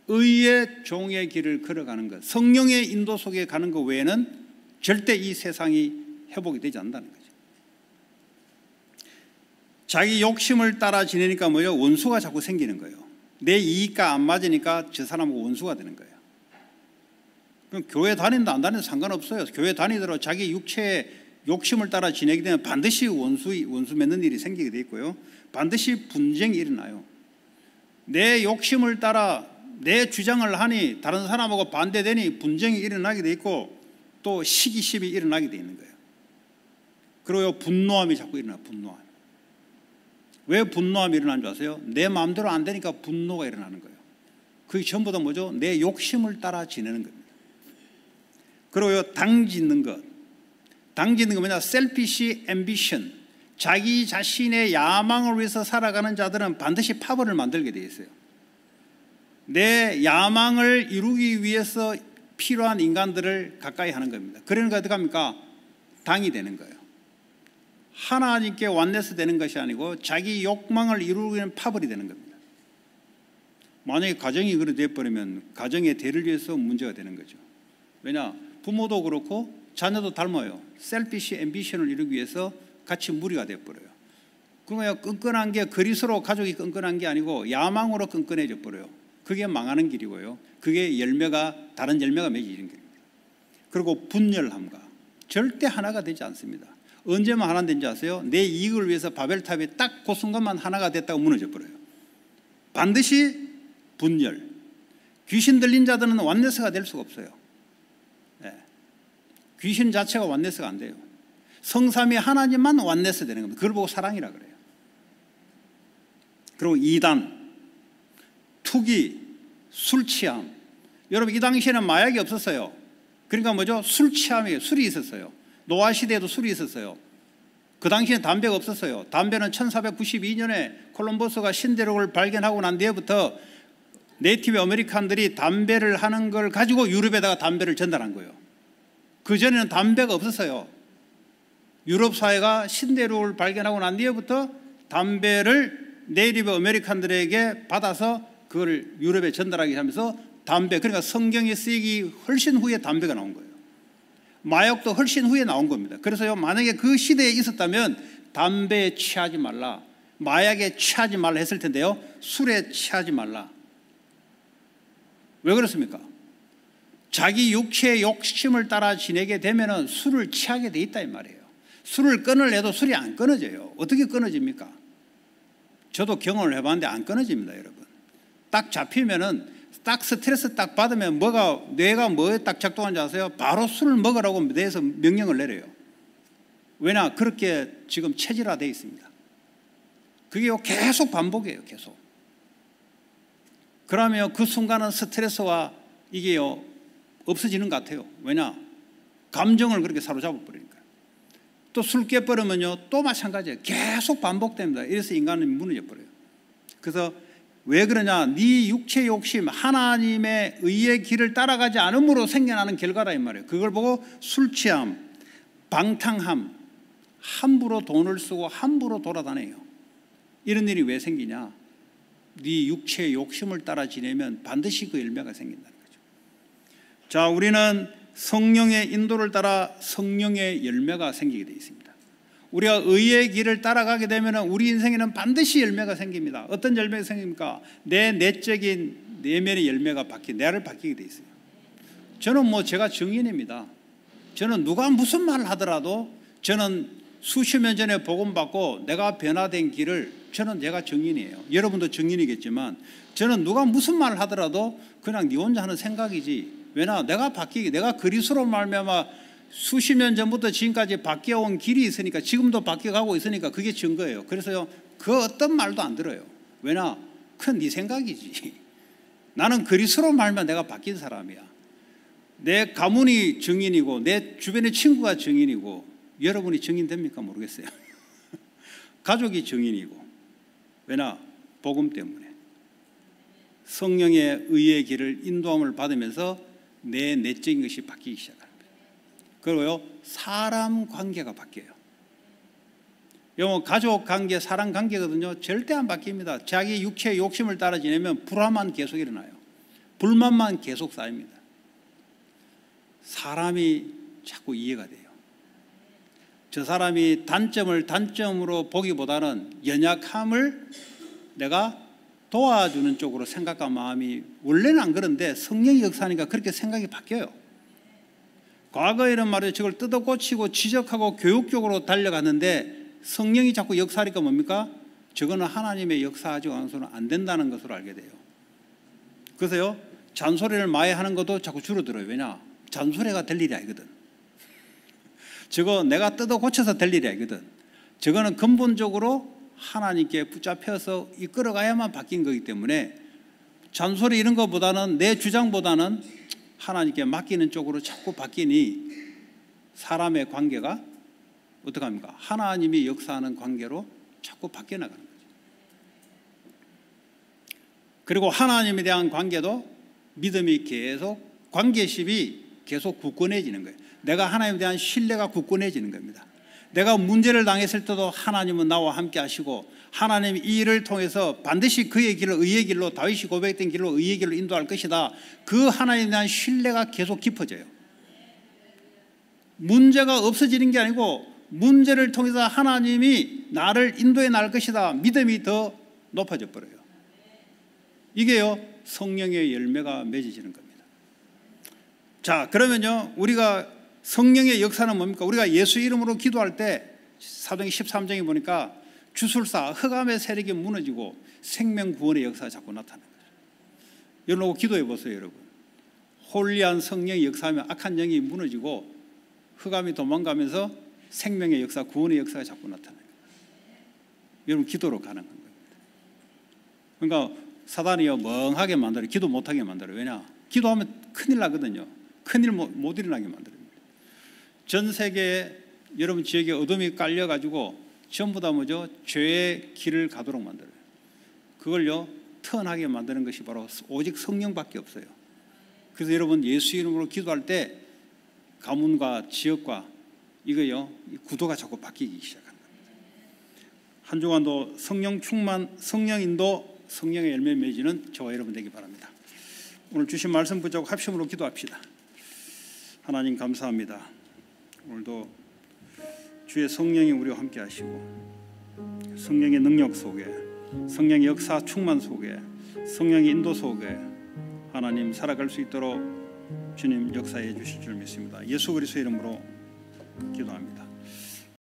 의의 종의 길을 걸어가는 것, 성령의 인도 속에 가는 것 외에는 절대 이 세상이 회복이 되지 않는다는 거죠. 자기 욕심을 따라 지내니까 뭐예요? 원수가 자꾸 생기는 거예요. 내 이익과 안 맞으니까 저 사람하고 원수가 되는 거예요. 그럼 교회 다닌다 안 다닌다 상관없어요. 교회 다니더라도 자기 육체의 욕심을 따라 지내게 되면 반드시 원수 맺는 일이 생기게 돼 있고요, 반드시 분쟁이 일어나요. 내 욕심을 따라 내 주장을 하니 다른 사람하고 반대되니 분쟁이 일어나게 돼 있고, 또 시기심이 일어나게 돼 있는 거예요. 그리고 분노함이 자꾸 일어나. 분노함. 왜 분노함이 일어나는 줄 아세요? 내 마음대로 안 되니까 분노가 일어나는 거예요. 그게 전부 다 뭐죠? 내 욕심을 따라 지내는 겁니다. 그리고 당짓는 것. 당짓는 거 뭐냐? selfish ambition. 자기 자신의 야망을 위해서 살아가는 자들은 반드시 파벌을 만들게 돼 있어요. 내 야망을 이루기 위해서 필요한 인간들을 가까이 하는 겁니다. 그러니까 어떻게 합니까? 당이 되는 거예요. 하나님께 완네스 되는 것이 아니고 자기 욕망을 이루기 위한 파벌이 되는 겁니다. 만약에 가정이 그렇게 되어버리면 가정의 대를 위해서 문제가 되는 거죠. 왜냐? 부모도 그렇고 자녀도 닮아요. 셀피시 앰비션을 이루기 위해서 같이 무리가 되어버려요. 그러면 끈끈한 게 그리스로 가족이 끈끈한 게 아니고 야망으로 끈끈해져 버려요. 그게 망하는 길이고요, 그게 다른 열매가 맺어지는 길입니다. 그리고 분열함과 절대 하나가 되지 않습니다. 언제만 하나 된지 아세요? 내 이익을 위해서 바벨탑이 딱 그 순간만 하나가 됐다고 무너져 버려요. 반드시 분열. 귀신 들린 자들은 완네스가 될 수가 없어요. 네. 귀신 자체가 완네스가 안 돼요. 성삼위 하나님만 완네스 되는 겁니다. 그걸 보고 사랑이라 그래요. 그리고 이단, 투기, 술 취함. 여러분, 이 당시에는 마약이 없었어요. 그러니까 뭐죠? 술 취함이에요. 술이 있었어요. 노아 시대에도 술이 있었어요. 그 당시에는 담배가 없었어요. 담배는 1492년에 콜럼버스가 신대륙을 발견하고 난 뒤에부터 네이티브 아메리칸들이 담배를 하는 걸 가지고 유럽에다가 담배를 전달한 거예요. 그전에는 담배가 없었어요. 유럽 사회가 신대륙을 발견하고 난 뒤에부터 담배를 네이티브 아메리칸들에게 받아서 그걸 유럽에 전달하기 하면서 담배, 그러니까 성경에 쓰이기 훨씬 후에 담배가 나온 거예요. 마약도 훨씬 후에 나온 겁니다. 그래서요, 만약에 그 시대에 있었다면 담배에 취하지 말라, 마약에 취하지 말라 했을 텐데요, 술에 취하지 말라. 왜 그렇습니까? 자기 육체의 욕심을 따라 지내게 되면 술을 취하게 돼 있다 이 말이에요. 술을 끊으려도 술이 안 끊어져요. 어떻게 끊어집니까? 저도 경험을 해봤는데 안 끊어집니다, 여러분. 딱 잡히면은 딱 스트레스 딱 받으면 뇌가 뭐에 딱 작동하는지 아세요? 바로 술을 먹으라고 뇌에서 명령을 내려요. 왜냐? 그렇게 지금 체질화되어 있습니다. 그게 계속 반복이에요. 계속. 그러면 그 순간은 스트레스와 이게 없어지는 것 같아요. 왜냐? 감정을 그렇게 사로잡아 버리니까. 또 술 깨버리면요 또 마찬가지예요. 계속 반복됩니다. 이래서 인간은 무너져 버려요. 그래서 왜 그러냐? 네 육체 욕심, 하나님의 의의 길을 따라가지 않음으로 생겨나는 결과다 이 말이에요. 그걸 보고 술 취함, 방탕함, 함부로 돈을 쓰고 함부로 돌아다녀요. 이런 일이 왜 생기냐? 네 육체의 욕심을 따라 지내면 반드시 그 열매가 생긴다는 거죠. 자, 우리는 성령의 인도를 따라 성령의 열매가 생기게 되어 있습니다. 우리가 의의 길을 따라가게 되면 우리 인생에는 반드시 열매가 생깁니다. 어떤 열매가 생깁니까? 내 내적인 내면의 열매가 나를 바뀌게 되어 있어요. 저는 제가 증인입니다. 저는 누가 무슨 말을 하더라도 저는 수십 년 전에 복음받고 내가 변화된 길을 저는 제가 증인이에요. 여러분도 증인이겠지만 저는 누가 무슨 말을 하더라도 그냥 네 혼자 하는 생각이지. 왜냐? 내가 그리스도로 말미암아 수십 년 전부터 지금까지 바뀌어온 길이 있으니까 지금도 바뀌어가고 있으니까 그게 증거예요. 그래서요 그 어떤 말도 안 들어요. 왜냐? 그건 네 생각이지. 나는 그리스도로 말미암아 내가 바뀐 사람이야. 내 가문이 증인이고 내 주변의 친구가 증인이고 여러분이 증인됩니까? 모르겠어요. 가족이 증인이고. 왜냐? 복음 때문에. 성령의 의의 길을 인도함을 받으면서 내 내적인 것이 바뀌기 시작합니다. 그리고요 사람 관계가 바뀌어요. 여러분 가족 관계, 사람 관계거든요. 절대 안 바뀝니다. 자기 육체의 욕심을 따라 지내면 불화만 계속 일어나요. 불만만 계속 쌓입니다. 사람이 자꾸 이해가 돼요. 저 사람이 단점을 단점으로 보기보다는 연약함을 내가 도와주는 쪽으로 생각과 마음이 원래는 안 그런데 성령의 역사니까 그렇게 생각이 바뀌어요. 과거에는 말이죠. 저걸 뜯어고치고 지적하고 교육적으로 달려갔는데 성령이 자꾸 역사하니까 뭡니까? 저거는 하나님의 역사하지 않아서는 안 된다는 것으로 알게 돼요. 그래서요 잔소리를 많이 하는 것도 자꾸 줄어들어요. 왜냐? 잔소리가 될 일이 아니거든. 저거 내가 뜯어 고쳐서 될 일이 아니거든. 저거는 근본적으로 하나님께 붙잡혀서 이끌어가야만 바뀐 거기 때문에 잔소리 이런 것보다는 내 주장보다는 하나님께 맡기는 쪽으로 자꾸 바뀌니 사람의 관계가 어떻게 합니까? 하나님이 역사하는 관계로 자꾸 바뀌어 나가는 거죠. 그리고 하나님에 대한 관계도 믿음이 계속 관계심이 계속 굳건해지는 거예요. 내가 하나님에 대한 신뢰가 굳건해지는 겁니다. 내가 문제를 당했을 때도 하나님은 나와 함께 하시고 하나님이 이 일을 통해서 반드시 그의 길로 의의 길로 다윗이 고백했던 길로 의의 길로 인도할 것이다. 그 하나님에 대한 신뢰가 계속 깊어져요. 문제가 없어지는 게 아니고 문제를 통해서 하나님이 나를 인도해 나갈 것이다. 믿음이 더 높아져 버려요. 이게요 성령의 열매가 맺어지는 겁니다. 자, 그러면요 우리가 성령의 역사는 뭡니까? 우리가 예수 이름으로 기도할 때 사도행전 13장에 보니까 주술사 흑암의 세력이 무너지고 생명 구원의 역사가 자꾸 나타나는 거죠. 여러분 기도해 보세요. 여러분 홀리한 성령의 역사하면 악한 영이 무너지고 흑암이 도망가면서 생명의 역사, 구원의 역사가 자꾸 나타나요. 여러분 기도로 가는 겁니다. 그러니까 사단이요 멍하게 만들어요. 기도 못하게 만들어요. 왜냐? 기도하면 큰일 나거든요. 큰일 못 일어나게 만들어요. 전 세계에 여러분 지역에 어둠이 깔려가지고 전부 다 죄의 길을 가도록 만들어요. 그걸요 턴하게 만드는 것이 바로 오직 성령밖에 없어요. 그래서 여러분 예수 이름으로 기도할 때 가문과 지역과 이거요 구도가 자꾸 바뀌기 시작합니다. 한 주간도 성령 충만, 성령 인도, 성령의 열매 맺이는 저와 여러분 되기 바랍니다. 오늘 주신 말씀 붙잡고 합심으로 기도합시다. 하나님 감사합니다. 오늘도 주의 성령이 우리와 함께 하시고 성령의 능력 속에, 성령의 역사 충만 속에, 성령의 인도 속에 하나님 살아갈 수 있도록 주님 역사해 주실 줄 믿습니다. 예수 그리스도의 이름으로 기도합니다.